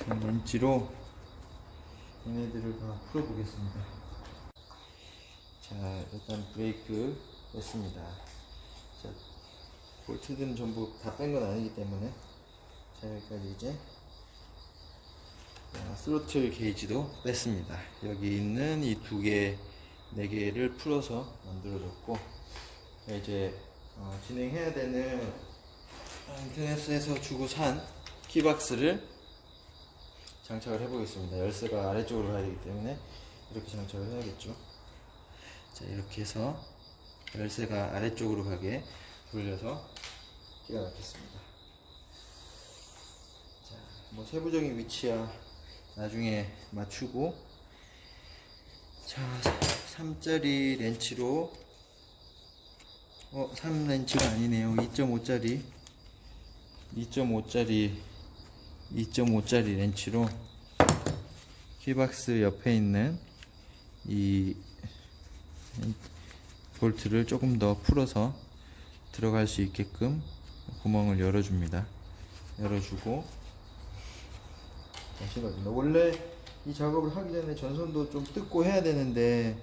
렌치로 얘네들을 다 풀어보겠습니다. 자, 일단 브레이크 뺐습니다. 자, 볼트들은 전부 다 뺀 건 아니기 때문에, 자, 여기까지 이제 스로틀 게이지도 뺐습니다. 여기 있는 이 두 개, 네 개를 풀어서 만들어줬고, 이제 진행해야 되는 인터넷에서 주고 산 키박스를 장착을 해보겠습니다. 열쇠가 아래쪽으로 가야 되기 때문에 이렇게 장착을 해야겠죠. 자, 이렇게 해서 열쇠가 아래쪽으로 가게 돌려서 끼워 넣겠습니다. 자, 뭐 세부적인 위치야 나중에 맞추고, 자, 3짜리 렌치로 3렌치가 아니네요. 2.5짜리 렌치로 키박스 옆에 있는 이 볼트를 조금 더 풀어서 들어갈 수 있게끔 구멍을 열어줍니다. 열어주고, 잠시만요. 원래 이 작업을 하기 전에 전선도 좀 뜯고 해야 되는데,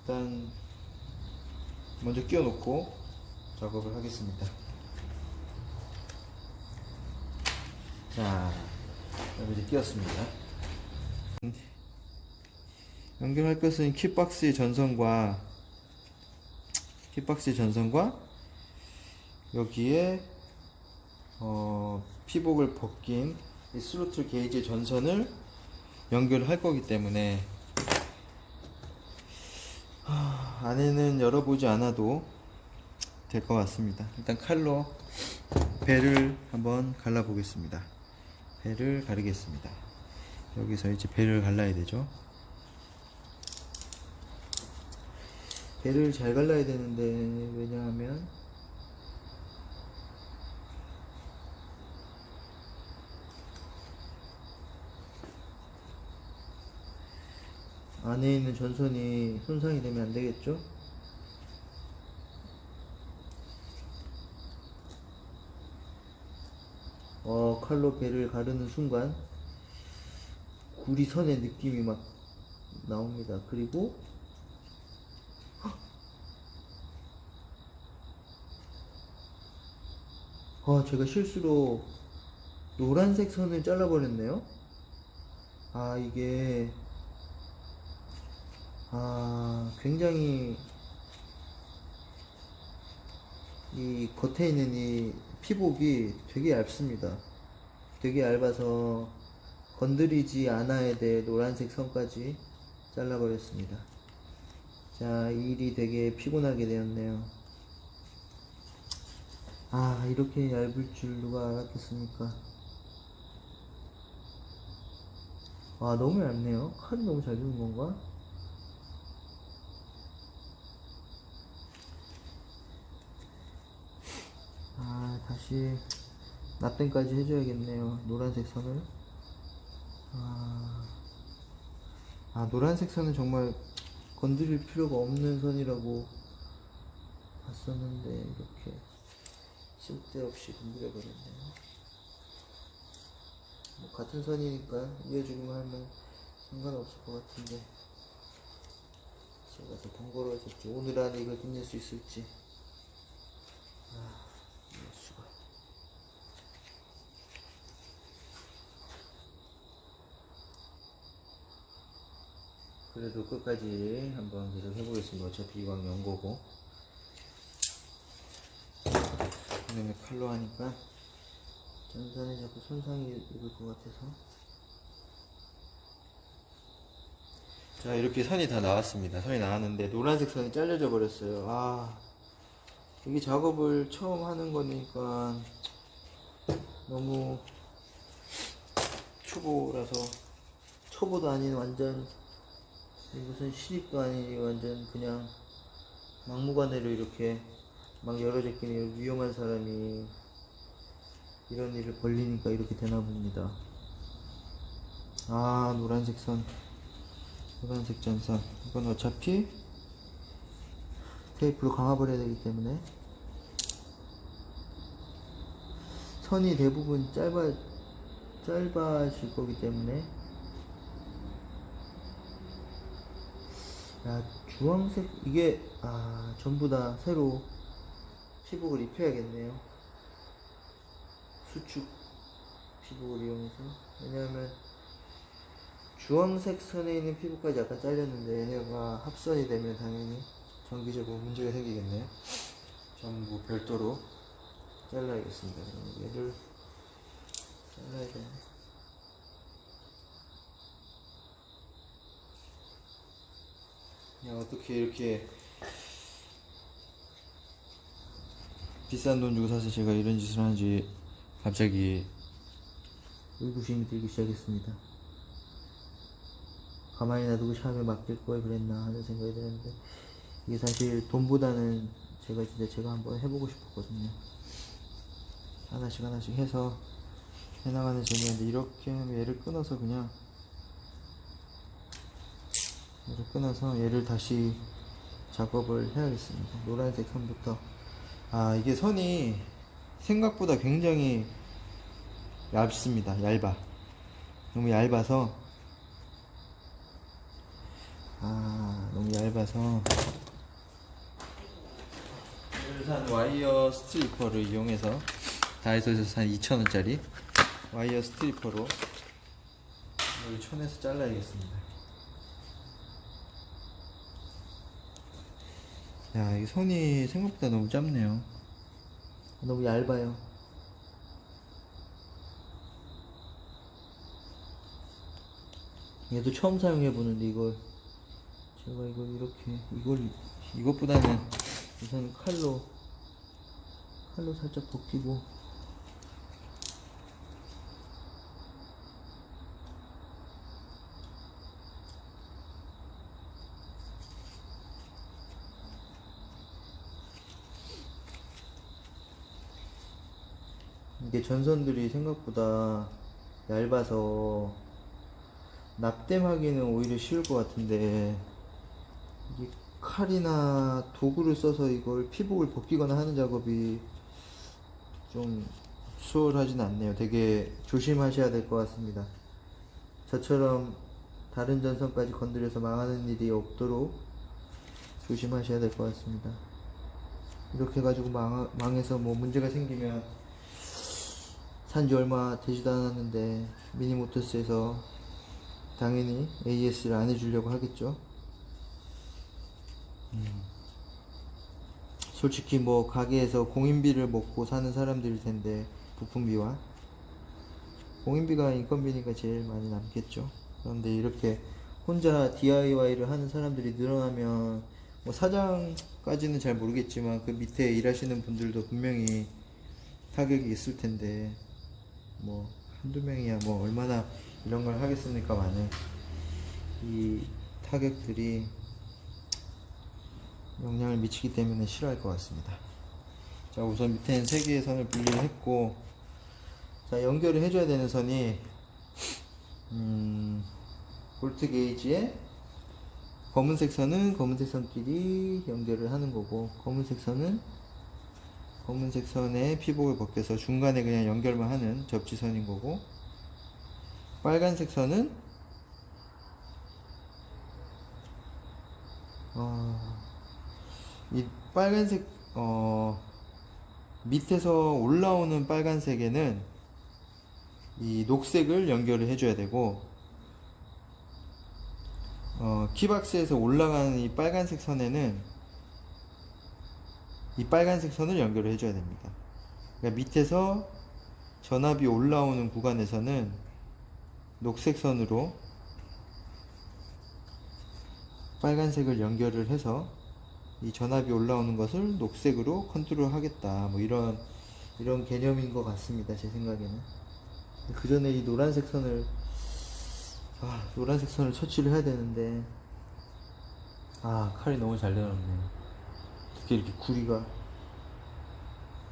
일단 먼저 끼워 놓고 작업을 하겠습니다. 자, 이제 끼웠습니다. 연결할 것은 kit박스의 전선과 여기에 피복을 벗긴 이 스로틀 게이지 전선을 연결할 거기 때문에 안에는 열어보지 않아도 될 것 같습니다. 일단 칼로 배를 한번 갈라 보겠습니다. 배를 가르겠습니다. 여기서 이제 배를 갈라야 되죠. 배를 잘 갈라야 되는데, 왜냐하면 안에 있는 전선이 손상이 되면 안 되겠죠? 칼로 배를 가르는 순간 구리선의 느낌이 막 나옵니다. 그리고 제가 실수로 노란색 선을 잘라버렸네요. 이게 굉장히 이 겉에 있는 이 피복이 되게 얇습니다. 되게 얇아서 건드리지 않아야 될 노란색 선까지 잘라버렸습니다. 자, 일이 되게 피곤하게 되었네요. 이렇게 얇을 줄 누가 알았겠습니까? 너무 얇네요. 칼이 너무 잘 주는 건가? 다시 납땜까지 해줘야겠네요. 노란색 선을. 노란색 선은 정말 건드릴 필요가 없는 선이라고 봤었는데, 이렇게 쓸데없이 건드려 버렸네요. 뭐 같은 선이니까 이어주기만 하면 상관없을 것 같은데, 제가 더 번거로워졌죠. 오늘 안에 이걸 끝낼 수 있을지. 이럴 수가. 그래도 끝까지 한번 계속 해보겠습니다. 어차피 이왕 연 거고. 그다음에 칼로 하니까 전선에 자꾸 손상이 입을 것 같아서. 자, 이렇게 선이 다 나왔습니다. 선이 나왔는데 노란색 선이 잘려져 버렸어요. 이게 작업을 처음 하는 거니까 너무 초보라서, 초보도 아닌 완전 무슨 신입도 아닌 완전 그냥 막무가내로 이렇게 막 여러 제끼는 위험한 사람이 이런 일을 벌리니까 이렇게 되나 봅니다. 노란색 선, 노란색 전선, 이건 어차피 테이프로 감아버려야 되기 때문에 선이 대부분 짧아질 거기 때문에. 야, 주황색 이게 전부 다 새로 피복을 입혀야겠네요. 수축 피복을 이용해서. 왜냐하면 주황색 선에 있는 피부까지 약간 잘렸는데 얘네가 합선이 되면 당연히 전기적으로 문제가 생기겠네요. 전부 별도로 잘라야겠습니다. 그럼 얘를 잘라야 되네. 야, 어떻게 이렇게 비싼 돈 주고 사서 제가 이런 짓을 하는지 갑자기 의구심이 들기 시작했습니다. 가만히 놔두고 샵에 맡길 걸 그랬나 하는 생각이 드는데, 이게 사실 돈보다는 제가 한번 해보고 싶었거든요. 하나씩 해서 해나가는 재미인데, 이렇게 하면 얘를 끊어서 얘를 다시 작업을 해야겠습니다. 노란색 선부터. 이게 선이 생각보다 굉장히 얇습니다. 너무 얇아서 산 와이어 스트리퍼를 이용해서, 다이소에서 산 2,000원짜리 와이어 스트리퍼로 여기 쳐내서 잘라야겠습니다. 야, 이 손이 생각보다 너무 짧네요. 너무 얇아요. 얘도 처음 사용해보는데 제가 이것보다는 우선 칼로 살짝 벗기고, 이게 전선들이 생각보다 얇아서 납땜하기는 오히려 쉬울 것 같은데, 이게 칼이나 도구를 써서 이걸 피복을 벗기거나 하는 작업이 좀 수월하진 않네요. 되게 조심하셔야 될 것 같습니다. 저처럼 다른 전선까지 건드려서 망하는 일이 없도록 조심하셔야 될 것 같습니다. 이렇게 해가지고 망해서 뭐 문제가 생기면, 산지 얼마 되지도 않았는데 미니모터스에서 당연히 AS를 안 해주려고 하겠죠. 솔직히 뭐 가게에서 공인비를 먹고 사는 사람들일 텐데, 부품비와 공인비가 인건비니까 제일 많이 남겠죠. 그런데 이렇게 혼자 DIY를 하는 사람들이 늘어나면, 뭐 사장까지는 잘 모르겠지만 그 밑에 일하시는 분들도 분명히 타격이 있을 텐데, 뭐 한두 명이야 뭐 얼마나 이런 걸 하겠습니까만은, 이 타격들이 영향을 미치기 때문에 싫어할 것 같습니다. 자, 우선 밑에는 3개의 선을 분리를 했고, 자, 연결을 해줘야 되는 선이 볼트 게이지에 검은색 선은 검은색 선끼리 연결을 하는 거고, 검은색 선은 검은색 선에 피복을 벗겨서 중간에 그냥 연결만 하는 접지선인 거고, 빨간색 선은 이 빨간색 밑에서 올라오는 빨간색에는 이 녹색을 연결을 해줘야 되고, 키박스에서 올라가는 이 빨간색 선에는 이 빨간색 선을 연결을 해줘야 됩니다. 그러니까 밑에서 전압이 올라오는 구간에서는 녹색 선으로 빨간색을 연결을 해서 이 전압이 올라오는 것을 녹색으로 컨트롤 하겠다, 뭐 이런 개념인 것 같습니다, 제 생각에는. 그 전에 이 노란색 선을 처치를 해야 되는데, 칼이 너무 잘 내려왔네요. 어떻게 이렇게 구리가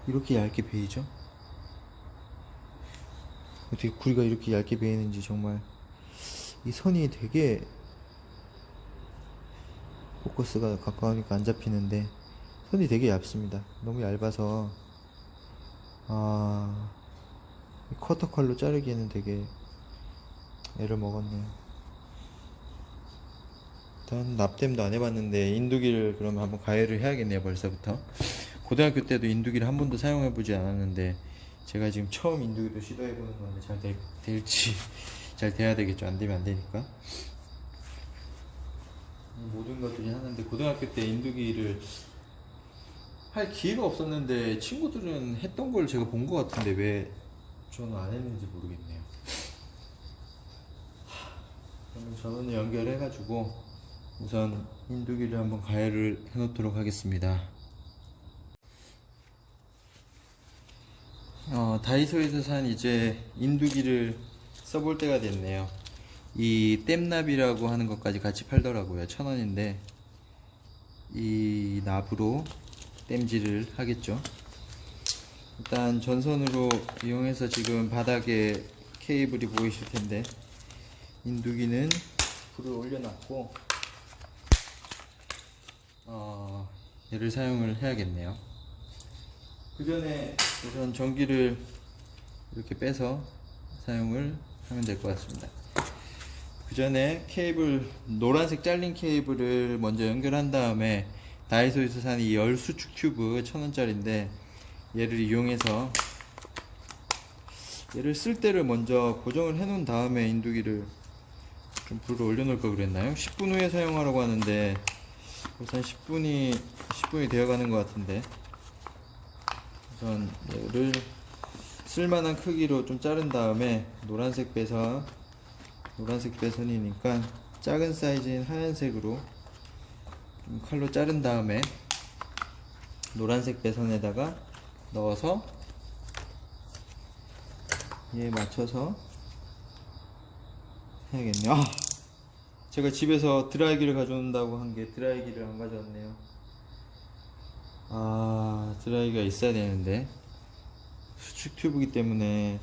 이렇게 얇게 베이죠? 어떻게 구리가 이렇게 얇게 베이는지, 정말 이 선이 되게, 포커스가 가까우니까 안 잡히는데 선이 되게 얇습니다. 너무 얇아서 커터 칼로 자르기에는 되게 애를 먹었네요. 일단 납땜도 안 해봤는데 인두기를 그러면 한번 가해를 해야겠네요. 벌써부터. 고등학교 때도 인두기를 한 번도 사용해보지 않았는데 제가 지금 처음 인두기도 시도해보는 건데 잘 될지 잘 돼야 되겠죠. 안 되면 안 되니까. 모든 것들이 하는데 고등학교 때 인두기를 할 기회가 없었는데 친구들은 했던 걸 제가 본 것 같은데 왜 저는 안 했는지 모르겠네요. 그러면 전원을 연결해가지고 우선 인두기를 한번 가열을 해놓도록 하겠습니다. 다이소에서 산 이제 인두기를 써볼 때가 됐네요. 이 땜납이라고 하는 것까지 같이 팔더라고요. 1,000원인데 이 납으로 땜질을 하겠죠. 일단 전선으로 이용해서 지금 바닥에 케이블이 보이실 텐데 인두기는 불을 올려놨고 얘를 사용을 해야겠네요. 그 전에 우선 전기를 이렇게 빼서 사용을 하면 될 것 같습니다. 그 전에 케이블, 노란색 잘린 케이블을 먼저 연결한 다음에 다이소에서 산 이 열 수축 튜브 1,000원짜리인데 얘를 이용해서 얘를 쓸 때를 먼저 고정을 해 놓은 다음에 인두기를 좀 불을 올려 놓을 걸 그랬나요? 10분 후에 사용하라고 하는데 우선 10분이 되어 가는 것 같은데 우선 얘를 쓸만한 크기로 좀 자른 다음에 노란색 배선이니까 작은 사이즈인 하얀색으로 좀 칼로 자른 다음에 노란색 배선에다가 넣어서 얘에 맞춰서 해야겠네요. 제가 집에서 드라이기를 가져온다고 한 게 드라이기를 안 가져왔네요. 드라이기가 있어야 되는데 수축 튜브이기 때문에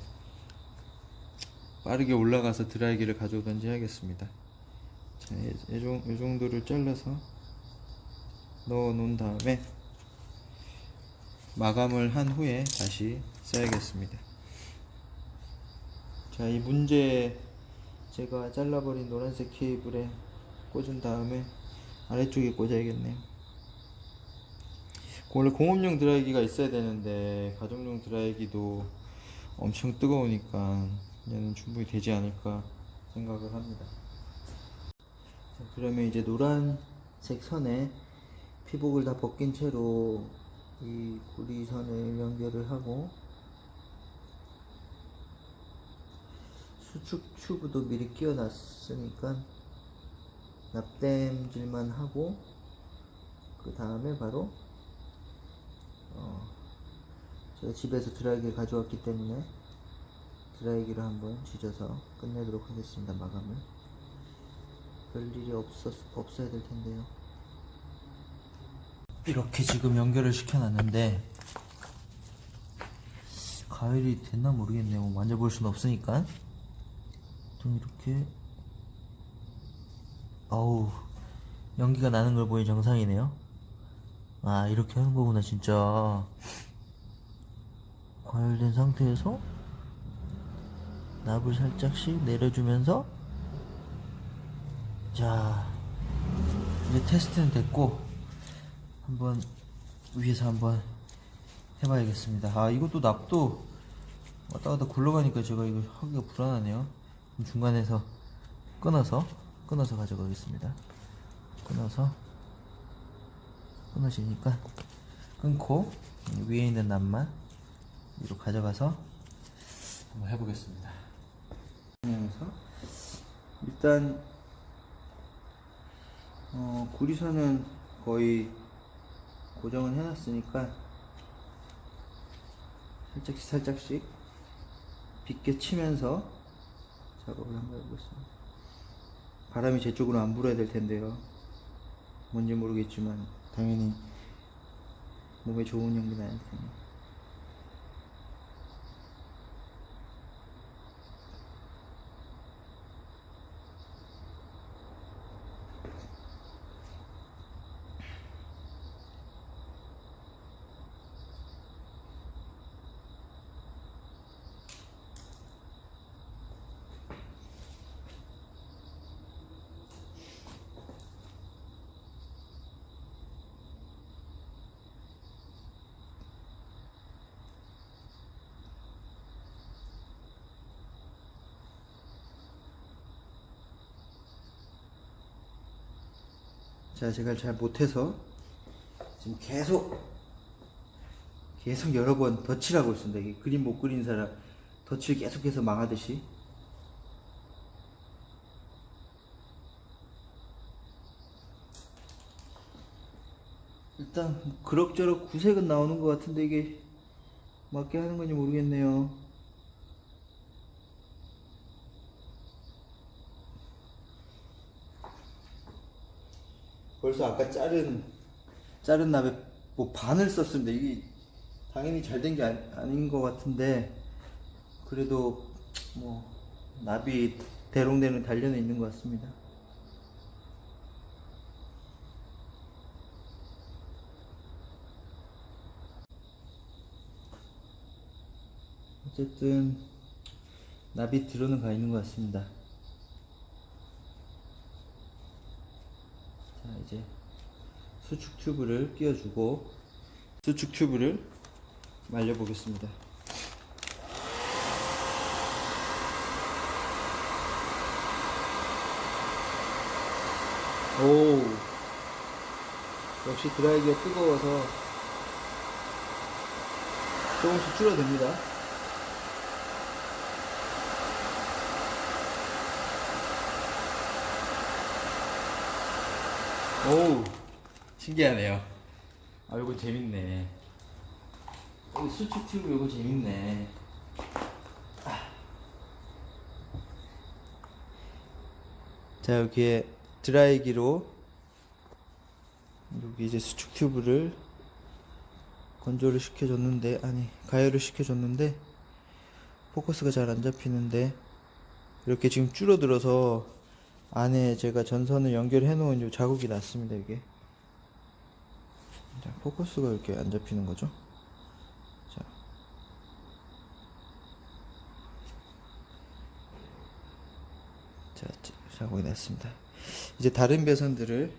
빠르게 올라가서 드라이기를 가져오던지 해야겠습니다. 자, 이 정도를 잘라서 넣어 놓은 다음에 마감을 한 후에 다시 써야겠습니다. 자, 이 문제 제가 잘라버린 노란색 케이블에 꽂은 다음에 아래쪽에 꽂아야겠네요. 원래 공업용 드라이기가 있어야 되는데 가정용 드라이기도 엄청 뜨거우니까 얘는 충분히 되지 않을까 생각을 합니다. 자, 그러면 이제 노란색 선에 피복을 다 벗긴 채로 이 구리선을 연결을 하고 수축 튜브도 미리 끼워 놨으니까 납땜질만 하고 그 다음에 바로 제가 집에서 드라이기를 가져왔기 때문에 드라이기를 한번 지져서 끝내도록 하겠습니다. 마감을. 별일이 없어야 될 텐데요. 이렇게 지금 연결을 시켜놨는데 가열이 됐나 모르겠네요. 만져볼 수는 없으니까. 좀 이렇게 연기가 나는 걸 보니 정상이네요. 이렇게 하는 거구나. 진짜 과열된 상태에서 납을 살짝씩 내려주면서 자, 이제 테스트는 됐고 한번 위에서 한번 해봐야겠습니다. 이것도 납도 왔다 갔다 굴러가니까 제가 이거 하기가 불안하네요. 중간에서 끊어서 가져가겠습니다. 끊어지니까 끊고 위에 있는 납만 위로 가져가서 한번 해보겠습니다. 그래서 일단 구리선은 거의 고정을 해놨으니까 살짝씩 빗게 치면서 작업을 한번 해보겠습니다. 바람이 제 쪽으로 안 불어야 될 텐데요. 뭔지 모르겠지만 당연히 몸에 좋은 연기는 아닐 테니. 자, 제가 잘 못해서 지금 계속 여러 번 덧칠하고 있습니다. 이게 그림 못 그린 사람 덧칠 계속해서 망하듯이. 일단 그럭저럭 구색은 나오는 것 같은데 이게 맞게 하는 건지 모르겠네요. 벌써 아까 자른 납에 뭐 반을 썼습니다. 이게 당연히 잘 된 게 아닌 것 같은데 그래도 뭐 납이 대롱대롱 단련해 있는 것 같습니다. 어쨌든 납이 들어는 가 있는 것 같습니다. 자, 이제 수축 튜브를 끼워주고 수축 튜브를 말려 보겠습니다. 오, 역시 드라이기가 뜨거워서 조금씩 줄어듭니다. 오, 신기하네요. 아, 이거 재밌네. 이 수축 튜브 이거 재밌네. 자, 여기에 드라이기로 여기 이제 수축 튜브를 건조를 시켜줬는데, 아니 가열을 시켜줬는데 포커스가 잘 안 잡히는데 이렇게 지금 줄어들어서 안에 제가 전선을 연결해 놓은 요 자국이 났습니다. 이게 자, 포커스가 이렇게 안 잡히는 거죠. 자, 자국이 났습니다. 이제 다른 배선들을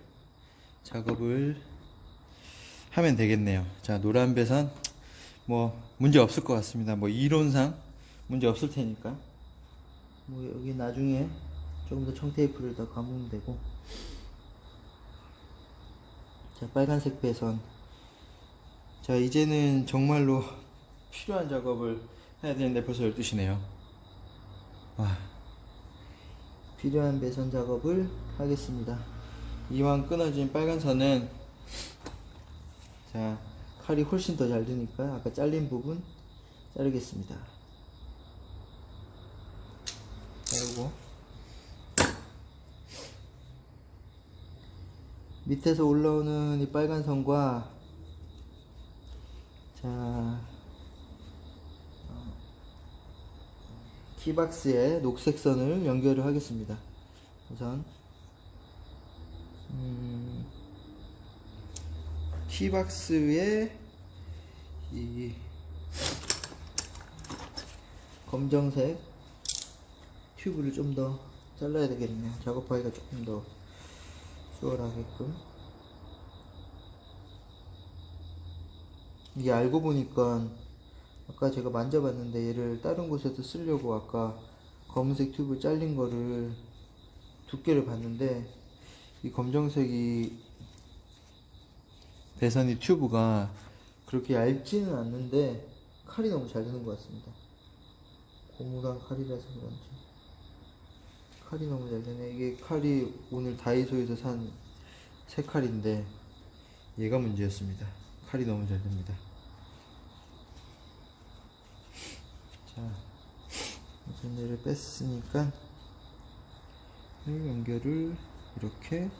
작업을 하면 되겠네요. 자, 노란 배선 뭐 문제 없을 것 같습니다. 뭐 이론상 문제 없을 테니까 뭐 여기 나중에 조금 더 청테이프를 더 감으면 되고. 자, 빨간색 배선. 자, 이제는 정말로 필요한 작업을 해야 되는데 벌써 12시네요 와, 필요한 배선 작업을 하겠습니다. 이왕 끊어진 빨간 선은 자, 칼이 훨씬 더 잘 드니까 아까 잘린 부분 자르겠습니다. 자르고 밑에서 올라오는 이 빨간 선과 자, 키박스에 녹색 선을 연결을 하겠습니다. 우선 키박스에 이 검정색 튜브를 좀 더 잘라야 되겠네요. 작업하기가 조금 더 수월하게끔. 이게 알고 보니까 아까 제가 만져봤는데 얘를 다른 곳에도 쓰려고 아까 검은색 튜브 잘린 거를 두께를 봤는데 이 검정색이 배선이 튜브가 그렇게 얇지는 않는데 칼이 너무 잘 드는 것 같습니다. 고무랑 칼이라서 그런지 칼이 너무 잘 되네. 이게 칼이 오늘 다이소에서 산 새 칼인데 얘가 문제였습니다. 칼이 너무 잘 됩니다. 자, 우선 얘를 뺐으니까 연결을 이렇게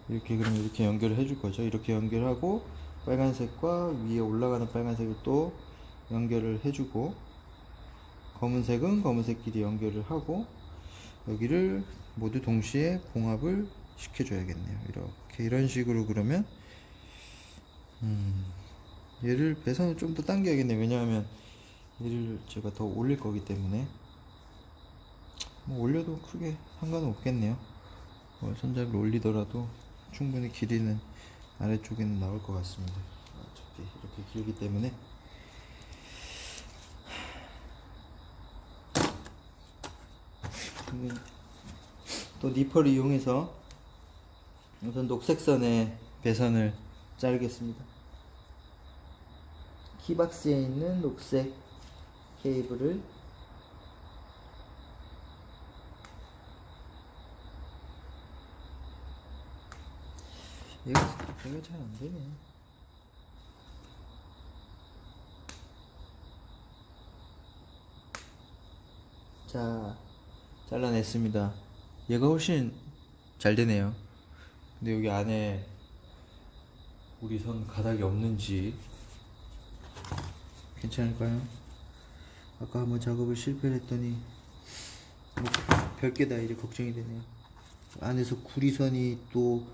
그럼 이렇게 연결을 해줄 거죠. 이렇게 연결하고 빨간색과 위에 올라가는 빨간색을 또 연결을 해주고 검은색은 검은색끼리 연결을 하고 여기를 모두 동시에 봉합을 시켜줘야겠네요. 이렇게 이런 식으로. 그러면 얘를 배선을 좀 더 당겨야겠네요. 왜냐하면 얘를 제가 더 올릴 거기 때문에 뭐 올려도 크게 상관은 없겠네요. 손잡이를 올리더라도 충분히 길이는 아래쪽에는 나올 것 같습니다. 어차피 이렇게 길기 때문에. 또 니퍼를 이용해서 우선 녹색선의 배선을 자르겠습니다. 키박스에 있는 녹색 케이블을 얘가 잘 안되네. 자, 잘라냈습니다. 얘가 훨씬 잘 되네요. 근데 여기 안에 우리 선 가닥이 없는지 괜찮을까요? 아까 한번 작업을 실패를 했더니 뭐 별게 다 이제 걱정이 되네요. 안에서 구리선이 또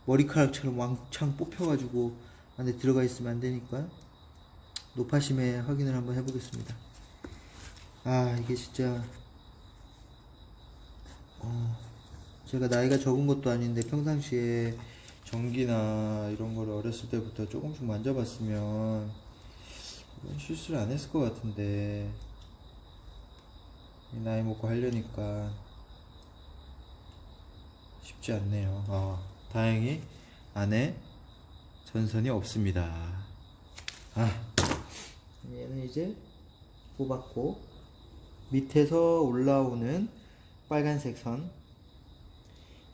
머리카락처럼 왕창 뽑혀가지고 안에 들어가 있으면 안 되니까 노파심에 확인을 한번 해보겠습니다. 아, 이게 진짜 제가 나이가 적은 것도 아닌데 평상시에 전기나 이런 거를 어렸을 때부터 조금씩 만져봤으면 이런 실수를 안 했을 것 같은데 이 나이 먹고 하려니까 쉽지 않네요. 다행히 안에 전선이 없습니다. 얘는 이제 뽑았고, 밑에서 올라오는 빨간색 선,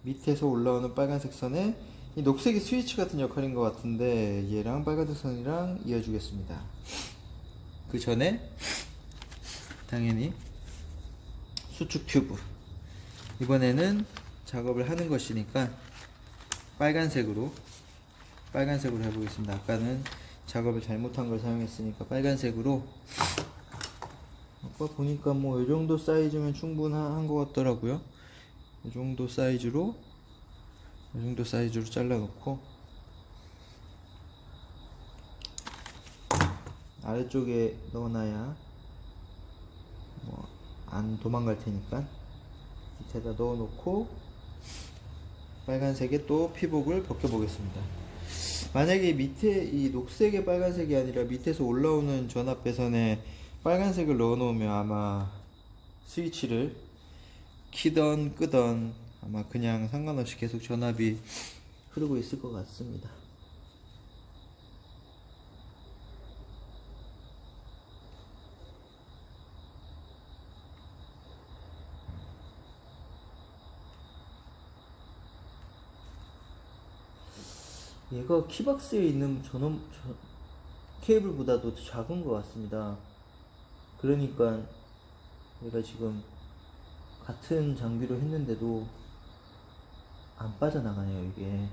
밑에서 올라오는 빨간색 선에 이 녹색이 스위치 같은 역할인 것 같은데 얘랑 빨간색 선이랑 이어주겠습니다. 그 전에 당연히 수축 튜브, 이번에는 작업을 하는 것이니까 빨간색으로 해보겠습니다. 아까는 작업을 잘못한 걸 사용했으니까 빨간색으로. 아까 보니까 뭐 이 정도 사이즈면 충분한 것 같더라고요. 이 정도 사이즈로 잘라 놓고 아래쪽에 넣어놔야 뭐 안 도망갈 테니까 밑에다 넣어 놓고 빨간색에 또 피복을 벗겨 보겠습니다. 만약에 밑에 이 녹색의 빨간색이 아니라 밑에서 올라오는 전압 배선에 빨간색을 넣어 놓으면 아마 스위치를 키던 끄던 아마 그냥 상관없이 계속 전압이 흐르고 있을 것 같습니다. 얘가 키박스에 있는 케이블보다도 작은 것 같습니다. 그러니까 얘가 지금 같은 장비로 했는데도 안 빠져나가네요. 이게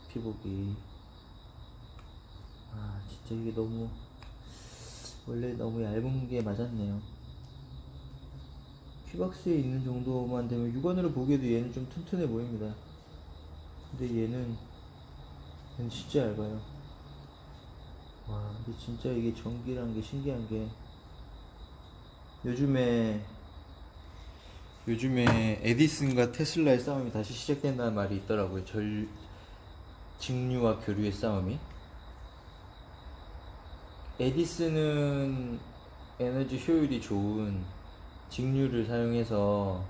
피복이 진짜 이게 원래 너무 얇은 게 맞았네요. 키박스에 있는 정도만 되면 육안으로 보기에도 얘는 좀 튼튼해 보입니다. 근데 얘는 진짜 얇아요. 근데 진짜 이게 전기란 게 신기한 게 요즘에 에디슨과 테슬라의 싸움이 다시 시작된다는 말이 있더라고요. 직류와 교류의 싸움이. 에디슨은 에너지 효율이 좋은 직류를 사용해서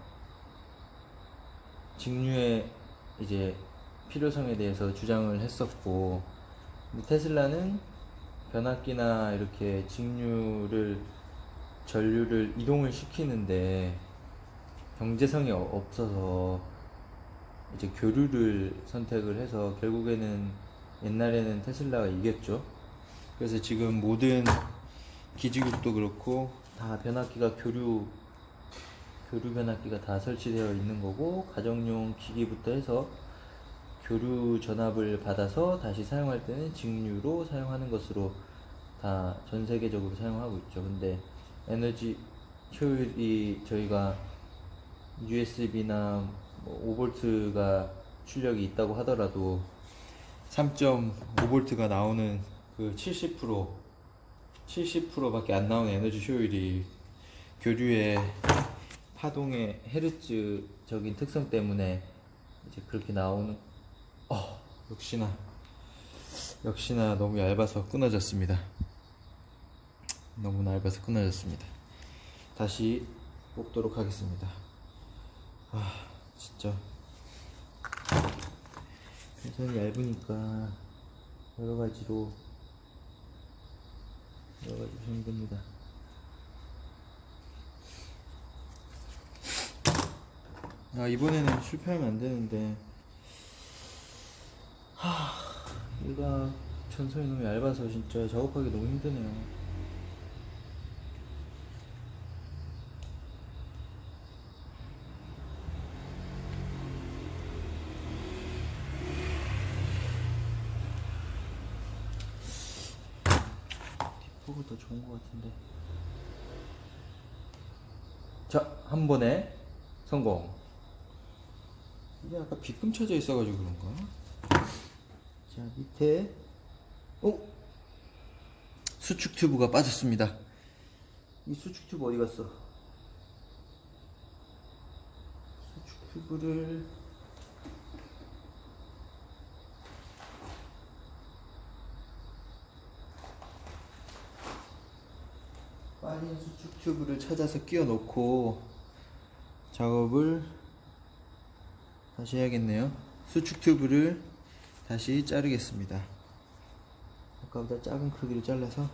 직류의 이제 필요성에 대해서 주장을 했었고, 테슬라는 변압기나 이렇게 전류를 이동을 시키는데 경제성이 없어서 이제 교류를 선택을 해서 결국에는 옛날에는 테슬라가 이겼죠. 그래서 지금 모든 기지국도 그렇고 다 변압기가 교류 변압기가 다 설치되어 있는 거고, 가정용 기기부터 해서 교류 전압을 받아서 다시 사용할 때는 직류로 사용하는 것으로 다 전 세계적으로 사용하고 있죠. 근데 에너지 효율이 저희가 USB나 5V가 출력이 있다고 하더라도 3.5V가 나오는 그 70%밖에 안 나오는 에너지 효율이 교류의 파동의 헤르츠적인 특성 때문에 이제 그렇게 나오는. 역시나 너무 얇아서 끊어졌습니다. 다시 뽑도록 하겠습니다. 진짜 우선 얇으니까 여러 가지로 주시면 됩니다. 아, 이번에는 실패하면 안 되는데, 일각 전선이 너무 얇아서 진짜 작업하기 너무 힘드네요. 뒷부분 더 좋은 것 같은데. 자, 한 번에 성공. 이게 아까 빗금 쳐져 있어가지고 그런가? 자, 밑에 수축 튜브가 빠졌습니다. 이 수축 튜브 어디 갔어? 수축 튜브를 빠진 수축 튜브를 찾아서 끼워 넣고 작업을 다시 해야겠네요. 수축 튜브를 다시 자르겠습니다. 아까보다 작은 크기로 잘라서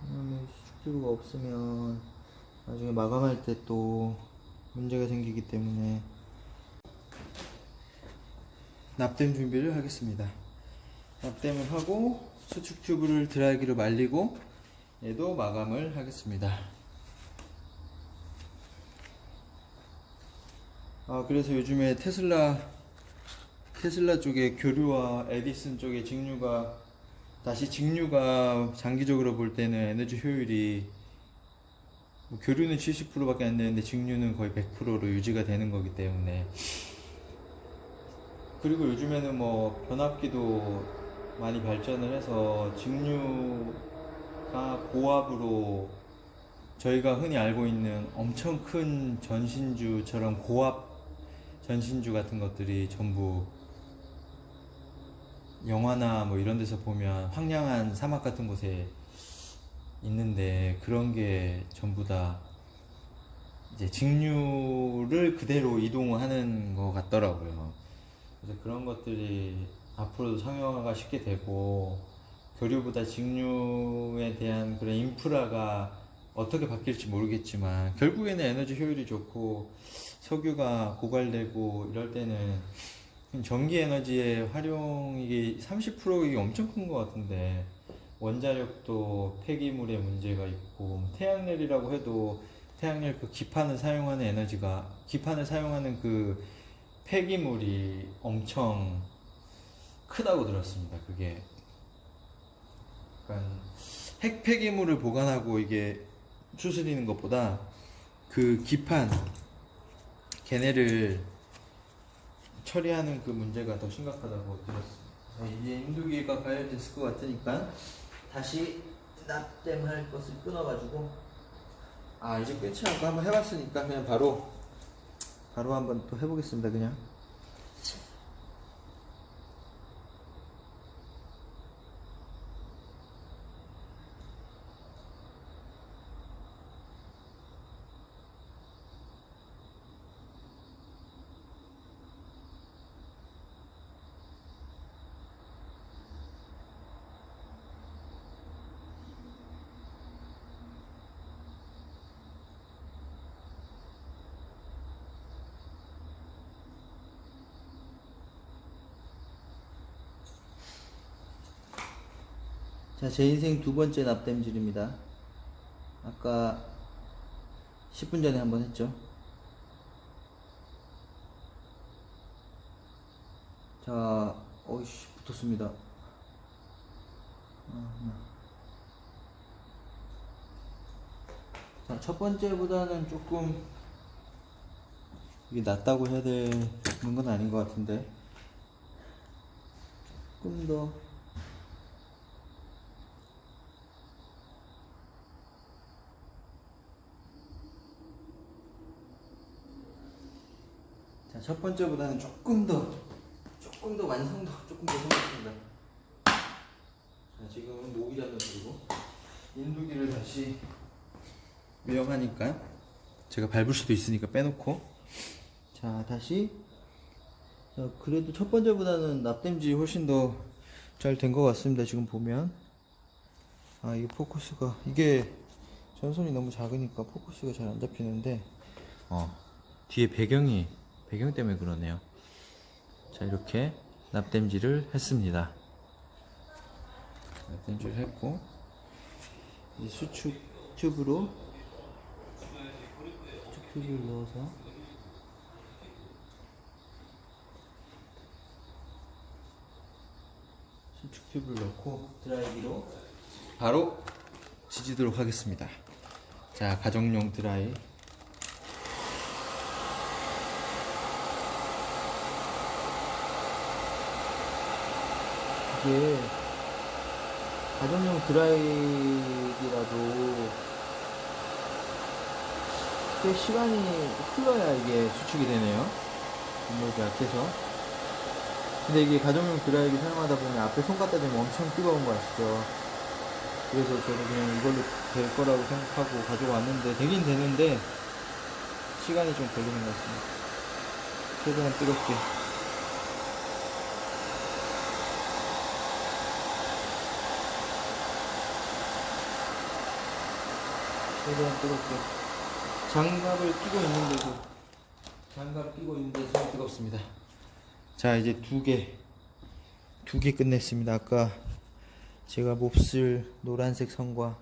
왜냐면 수축 튜브가 없으면 나중에 마감할 때 또 문제가 생기기 때문에 납땜 준비를 하겠습니다. 납땜을 하고 수축 튜브를 드라이기로 말리고 얘도 마감을 하겠습니다. 그래서 요즘에 테슬라 쪽에 교류와 에디슨 쪽에 직류가 장기적으로 볼 때는 에너지 효율이 교류는 70%밖에 안 되는데 직류는 거의 100%로 유지가 되는 거기 때문에, 그리고 요즘에는 뭐 변압기도 많이 발전을 해서 직류가 고압으로 저희가 흔히 알고 있는 엄청 큰 전신주처럼 고압 전신주 같은 것들이 전부 영화나 뭐 이런 데서 보면 황량한 사막 같은 곳에 있는데, 그런 게 전부 다 이제 직류를 그대로 이동하는 것 같더라고요. 그래서 그런 것들이 앞으로도 상용화가 쉽게 되고, 교류보다 직류에 대한 그런 인프라가 어떻게 바뀔지 모르겠지만 결국에는 에너지 효율이 좋고 석유가 고갈되고 이럴 때는 전기 에너지의 활용이 30%가 엄청 큰 것 같은데, 원자력도 폐기물의 문제가 있고, 태양열이라고 해도 태양열 그 기판을 사용하는 그 폐기물이 엄청 크다고 들었습니다. 그게 약간 핵 폐기물을 보관하고 이게 추스리는 것보다 그 기판 걔네를 처리하는 그 문제가 더 심각하다고 들었습니다. 이제 인두기가 가열됐을 것 같으니까 다시 납땜할 것을 끊어가지고, 이제 끊지 않고 한번 해봤으니까 그냥 바로 한번 또 해보겠습니다. 그냥 자, 제 인생 두 번째 납땜질입니다. 아까 10분 전에 한번 했죠. 자, 어이씨, 붙었습니다. 자, 첫 번째보다는 조금 이게 낫다고 해야 되는 건 아닌 것 같은데, 조금 더 자, 첫 번째보다는 조금 더 완성도 조금 더 생겼습니다. 자, 지금은 모기 잡는 소리고, 인두기를 다시 위험하니까 제가 밟을 수도 있으니까 빼놓고. 자, 다시. 자, 그래도 첫 번째보다는 납땜질이 훨씬 더 잘 된 것 같습니다. 지금 보면. 아, 이게 포커스가, 이게 전선이 너무 작으니까 포커스가 잘 안 잡히는데, 뒤에 배경 때문에 그러네요. 자, 이렇게 납땜질을 했습니다. 납땜질을 했고, 이 수축 튜브를 넣어서 수축 튜브를 넣고 드라이기로 바로 지지도록 하겠습니다. 자, 가정용 드라이. 이게 가정용 드라이기라도 꽤 시간이 흘러야 이게 수축이 되네요. 물이 약해서. 근데 이게 가정용 드라이기 사용하다 보면 앞에 손 갖다 대면 엄청 뜨거운 거 아시죠? 그래서 저도 그냥 이걸로 될 거라고 생각하고 가져왔는데, 되긴 되는데 시간이 좀 걸리는 것 같습니다. 최대한 뜨겁게. 최대한 뜨겁게. 장갑을 끼고 있는데도 뜨겁습니다. 자, 이제 두 개 끝냈습니다. 아까 제가 몹쓸 노란색 선과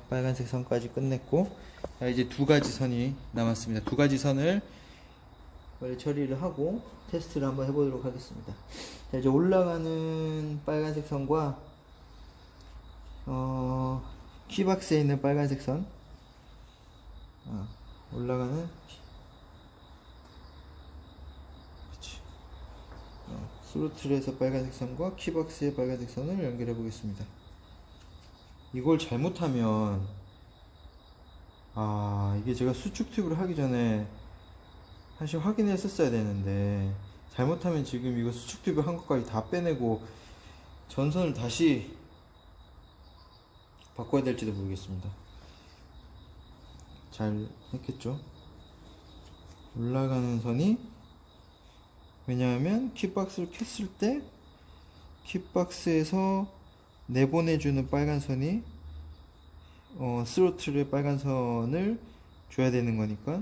빨간색 선까지 끝냈고, 자, 이제 두 가지 선이 남았습니다. 두 가지 선을 빨리 처리를 하고 테스트를 한번 해보도록 하겠습니다. 자, 이제 올라가는 빨간색 선과 키박스에 있는 빨간색 선, 올라가는 스로틀에서 빨간색 선과 키박스의 빨간색 선을 연결해 보겠습니다. 이걸 잘못하면, 이게 제가 수축 튜브를 하기 전에 사실 확인했었어야 되는데, 잘못하면 지금 이거 수축 튜브 한 것까지 다 빼내고 전선을 다시 바꿔야 될지도 모르겠습니다. 잘 했겠죠? 올라가는 선이, 왜냐하면 킥박스를 켰을 때 킥박스에서 내보내주는 빨간 선이 스로틀의 빨간 선을 줘야 되는 거니까,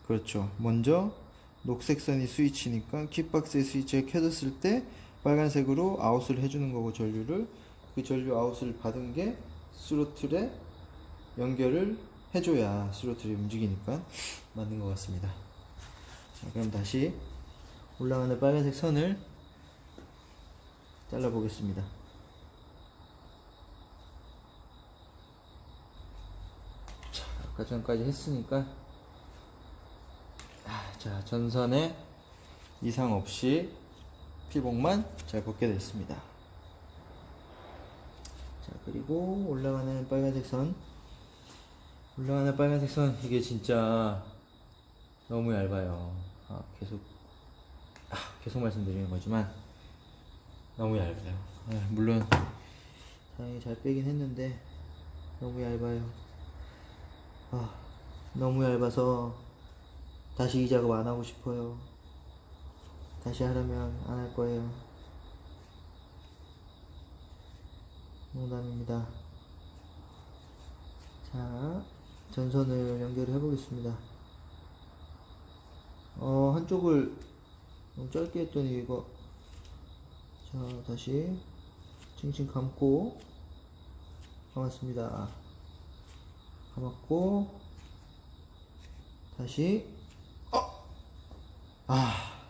그렇죠. 먼저 녹색 선이 스위치니까 킥박스의 스위치가 켜졌을 때 빨간색으로 아웃을 해주는 거고, 전류를, 그 전류 아웃을 받은 게 스로틀에 연결을 해줘야 스로틀이 움직이니까 맞는 것 같습니다. 자, 그럼 다시 올라가는 빨간색 선을 잘라 보겠습니다. 자, 아까 전까지 했으니까, 자, 전선에 이상 없이 피복만 잘 벗게 됐습니다. 자, 그리고 올라가는 빨간색 선, 이게 진짜 너무 얇아요. 계속 말씀드리는 거지만 너무 얇아요. 물론 다행히 잘 빼긴 했는데 너무 얇아요. 너무 얇아서 다시 이 작업 안 하고 싶어요. 다시 하려면 안 할 거예요. 농담입니다. 자, 전선을 연결해 보겠습니다. 한쪽을 너무 짧게 했더니 이거, 자, 다시 칭칭 감고, 감았습니다. 감았고, 다시,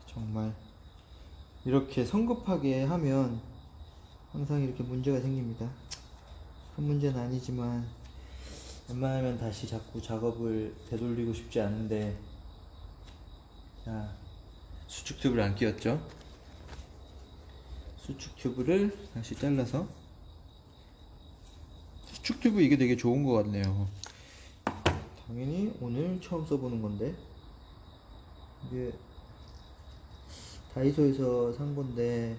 정말 이렇게 성급하게 하면 항상 이렇게 문제가 생깁니다. 큰 문제는 아니지만 웬만하면 다시 자꾸 작업을 되돌리고 싶지 않은데, 자, 수축 튜브를 안 끼웠죠? 수축 튜브를 다시 잘라서, 수축 튜브 이게 되게 좋은 것 같네요. 당연히 오늘 처음 써보는 건데, 이게 다이소에서 산 건데,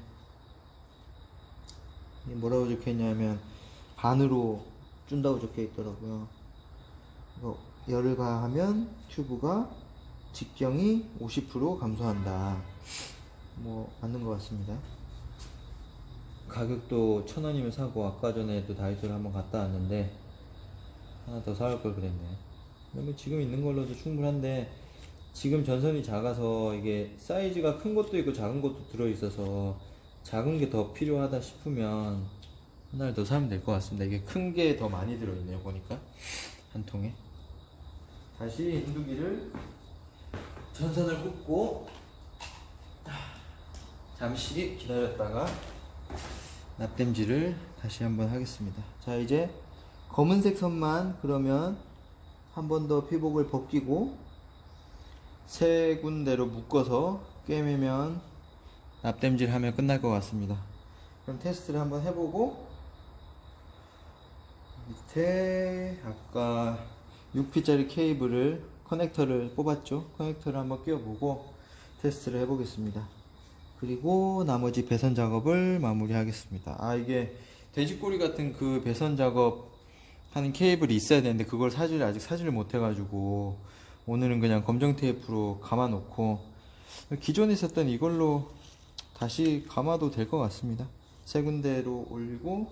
이게 뭐라고 적혀있냐면 반으로 준다고 적혀 있더라고요. 이거 열을 가하면 튜브가 직경이 50% 감소한다. 뭐 맞는 것 같습니다. 가격도 1,000원이면 사고, 아까 전에 또 다이소를 한번 갔다 왔는데 하나 더 사올 걸 그랬네. 뭐 지금 있는 걸로도 충분한데, 지금 전선이 작아서 이게 사이즈가 큰 것도 있고 작은 것도 들어있어서 작은 게 더 필요하다 싶으면 하나를 더 사면 될 것 같습니다. 이게 큰 게 더 많이 들어있네요, 보니까. 한 통에. 다시 인두기를 전선을 꽂고 잠시 기다렸다가 납땜질을 다시 한번 하겠습니다. 자, 이제 검은색 선만 그러면 한 번 더 피복을 벗기고 세 군데로 묶어서 꿰매면 납땜질 하면 끝날 것 같습니다. 그럼 테스트를 한번 해보고, 밑에 아까 6P짜리 케이블을, 커넥터를 뽑았죠. 커넥터를 한번 끼워보고 테스트를 해보겠습니다. 그리고 나머지 배선 작업을 마무리 하겠습니다. 아, 이게 돼지꼬리 같은 그 배선 작업 하는 케이블이 있어야 되는데 그걸 아직 사지를 못해가지고 오늘은 그냥 검정 테이프로 감아 놓고, 기존에 있었던 이걸로 다시 감아도 될 것 같습니다. 세 군데로 올리고,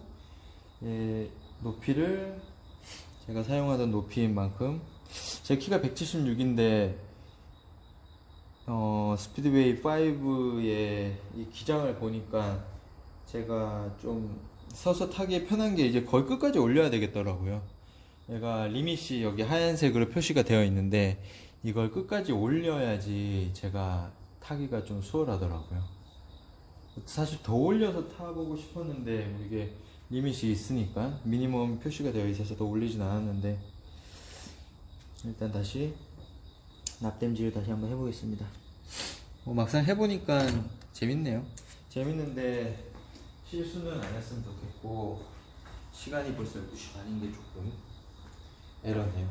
높이를 제가 사용하던 높이인 만큼, 제 키가 176인데 스피드웨이 5의 이 기장을 보니까 제가 좀 서서 타기에 편한 게 이제 거의 끝까지 올려야 되겠더라고요. 얘가 리밋이 여기 하얀색으로 표시가 되어 있는데 이걸 끝까지 올려야지 제가 타기가 좀 수월하더라고요. 사실 더 올려서 타보고 싶었는데 이게 리밋이 있으니까, 미니멈 표시가 되어 있어서 더 올리진 않았는데, 일단 다시 납땜질을 다시 한번 해보겠습니다. 뭐 막상 해보니까 재밌네요. 재밌는데 실수는 안 했으면 좋겠고, 시간이 벌써 12시 반인 게 조금 에러네요.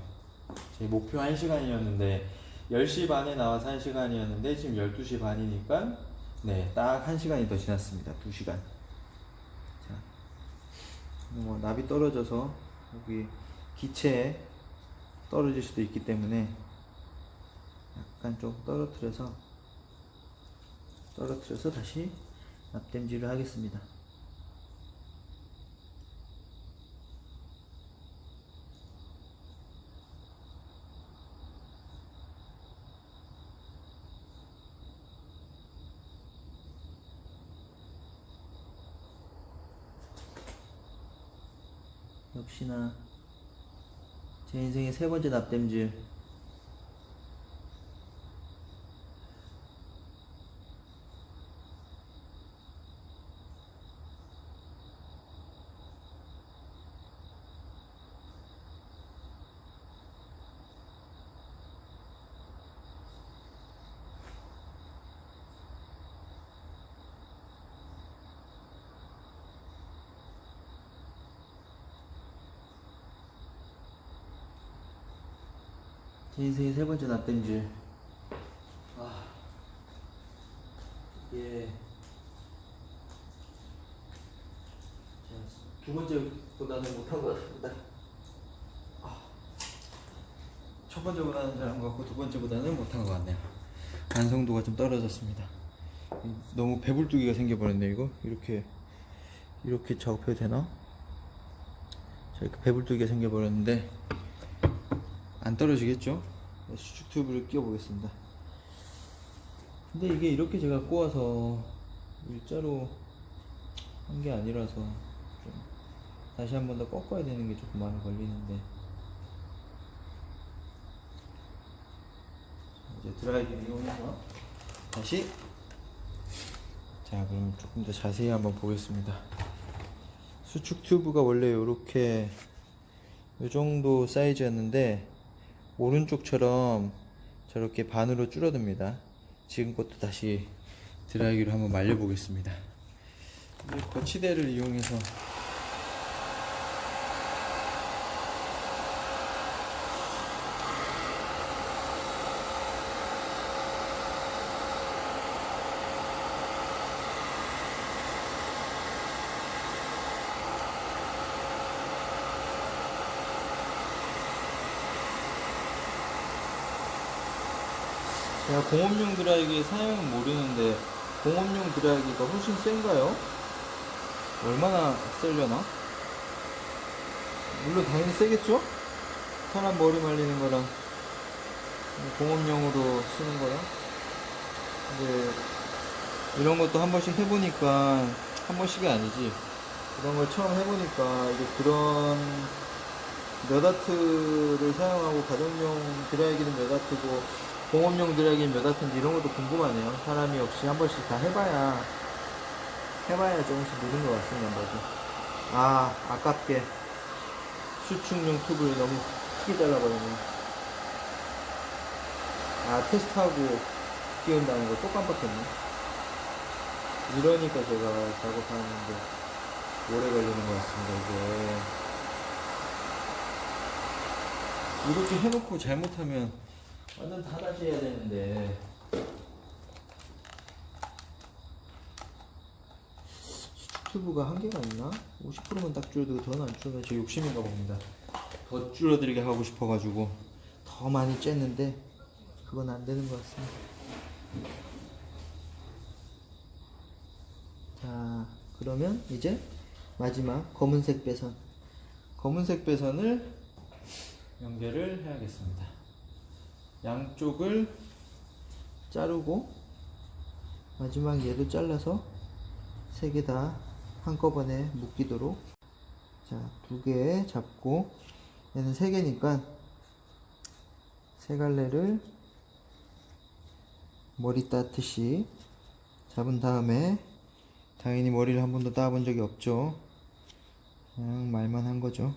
제 목표 1시간이었는데 10시 반에 나와서 1시간이었는데 지금 12시 반이니까 네, 딱 1시간이 더 지났습니다. 2시간. 자, 뭐 납이 떨어져서 여기 기체에 떨어질 수도 있기 때문에 약간 좀 떨어뜨려서 다시 납땜질을 하겠습니다. 역시나 제 인생의 세 번째 납땜질. 제 인생의 세 번째 납땜질. 예. 두 번째보다는 못한 것 같습니다. 첫 번째보다는 잘한 것 같고 두 번째보다는 못한 것 같네요. 완성도가 좀 떨어졌습니다. 너무 배불뚝이가 생겨버렸네. 이거 이렇게 작업해도 되나? 자, 이렇게 배불뚝이가 생겨버렸는데 안 떨어지겠죠? 수축 튜브를 끼워 보겠습니다. 근데 이게 이렇게 제가 꼬아서 일자로 한 게 아니라서 좀 다시 한 번 더 꺾어야 되는 게 조금 많이 걸리는데, 이제 드라이기를 이용해서 다시, 자 그럼 조금 더 자세히 한번 보겠습니다. 수축 튜브가 원래 요렇게 요 정도 사이즈였는데 오른쪽처럼 저렇게 반으로 줄어듭니다. 지금 것도 다시 드라이기로 한번 말려 보겠습니다. 거치대를 이용해서 제가 공업용 드라이기 사양은 모르는데 공업용 드라이기가 훨씬 센가요? 얼마나 세려나? 물론 당연히 세겠죠? 사람 머리 말리는 거랑 공업용으로 쓰는 거랑. 근데 이런 것도 한 번씩 해보니까, 한 번씩이 아니지, 이런 걸 처음 해보니까 이게 그런 몇 와트를 사용하고 가정용 드라이기는 몇 와트고 공업용 드라이기는 몇 와트인지 이런 것도 궁금하네요. 사람이 역시 한 번씩 다 해봐야 조금씩 느는 것 같습니다. 뭐지? 아, 아깝게 수축용 튜브를 너무 크게 잘라버렸네. 아, 테스트하고 끼운다는 거 또 깜빡했네. 이러니까 제가 작업하는데 오래 걸리는 것 같습니다. 이렇게 해놓고 잘못하면 완전 다 다시 해야 되는데. 수축 튜브가 한계가 있나? 50%만 딱 줄여도 더는 안 줄여도 제 욕심인가 봅니다. 더 줄어들게 하고 싶어가지고 더 많이 쬐는데 그건 안 되는 것 같습니다. 자, 그러면 이제 마지막 검은색 배선을 연결을 해야겠습니다. 양쪽을 자르고 마지막 얘도 잘라서 3개 다 한꺼번에 묶이도록. 자, 2개 잡고, 얘는 3개니까 3갈래를 머리 따듯이 잡은 다음에, 당연히 머리를 한 번도 따본 적이 없죠. 그냥 말만 한 거죠.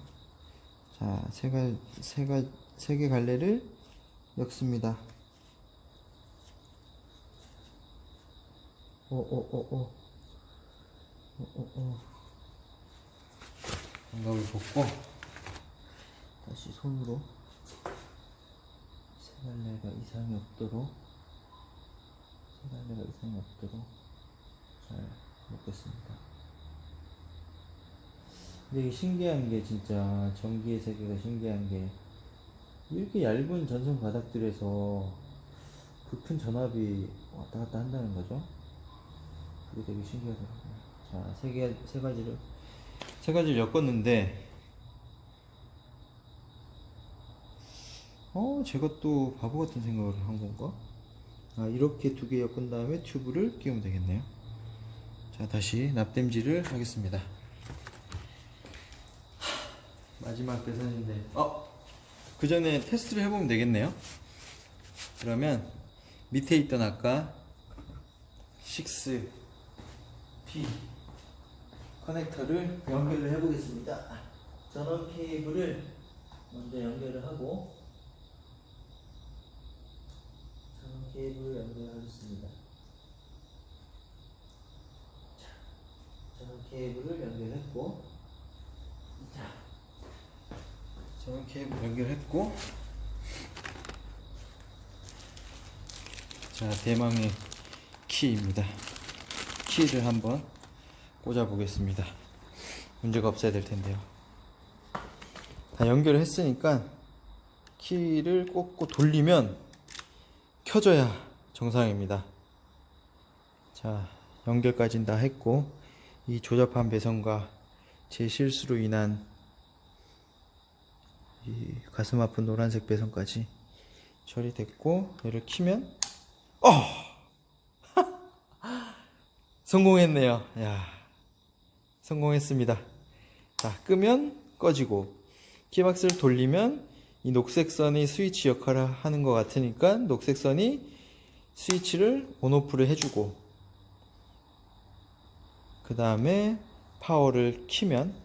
자, 3개 갈래를 엮습니다. 장갑을 벗고 다시 손으로 3갈래가 이상이 없도록 잘 묶겠습니다. 근데 이게 신기한 게, 진짜 전기의 세계가 신기한 게, 이렇게 얇은 전선 바닥들에서 부품 전압이 왔다 갔다 한다는 거죠. 그게 되게 신기하더라고요. 자, 세 가지를 엮었는데, 제가 또 바보 같은 생각을 한 건가? 아, 이렇게 2개 엮은 다음에 튜브를 끼우면 되겠네요. 자, 다시 납땜질을 하겠습니다. 마지막 배선인데, 그 전에 테스트를 해보면 되겠네요. 그러면 밑에 있던 아까 6P 커넥터를 연결을 해보겠습니다. 전원 케이블을 먼저 연결을 하고, 전원 케이블을 연결하겠습니다. 자, 전원 케이블을 연결했고, 전원 케이블 연결했고, 자, 대망의 키입니다. 키를 한번 꽂아 보겠습니다. 문제가 없어야 될 텐데요. 다 연결을 했으니까 키를 꽂고 돌리면 켜져야 정상입니다. 자, 연결까지는 다 했고, 이 조잡한 배선과 제 실수로 인한 이 가슴 아픈 노란색 배선까지 처리됐고, 얘를 키면 성공했네요. 야, 성공했습니다. 자, 끄면 꺼지고, 키박스를 돌리면 이 녹색 선이 스위치 역할을 하는 것 같으니까 녹색 선이 스위치를 온오프를 해주고, 그 다음에 파워를 키면,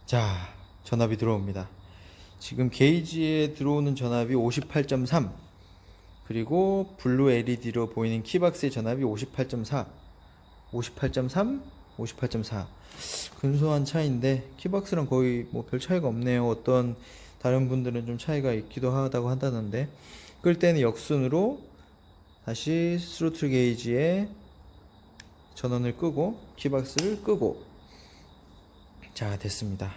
자, 전압이 들어옵니다. 지금 게이지에 들어오는 전압이 58.3, 그리고 블루 LED로 보이는 키박스의 전압이 58.4, 58.3, 58.4. 근소한 차이인데 키박스랑 거의 뭐 별 차이가 없네요. 어떤 다른 분들은 좀 차이가 있기도 하다고 한다는데, 끌 때는 역순으로 다시 스로틀 게이지에 전원을 끄고 키박스를 끄고, 자, 됐습니다.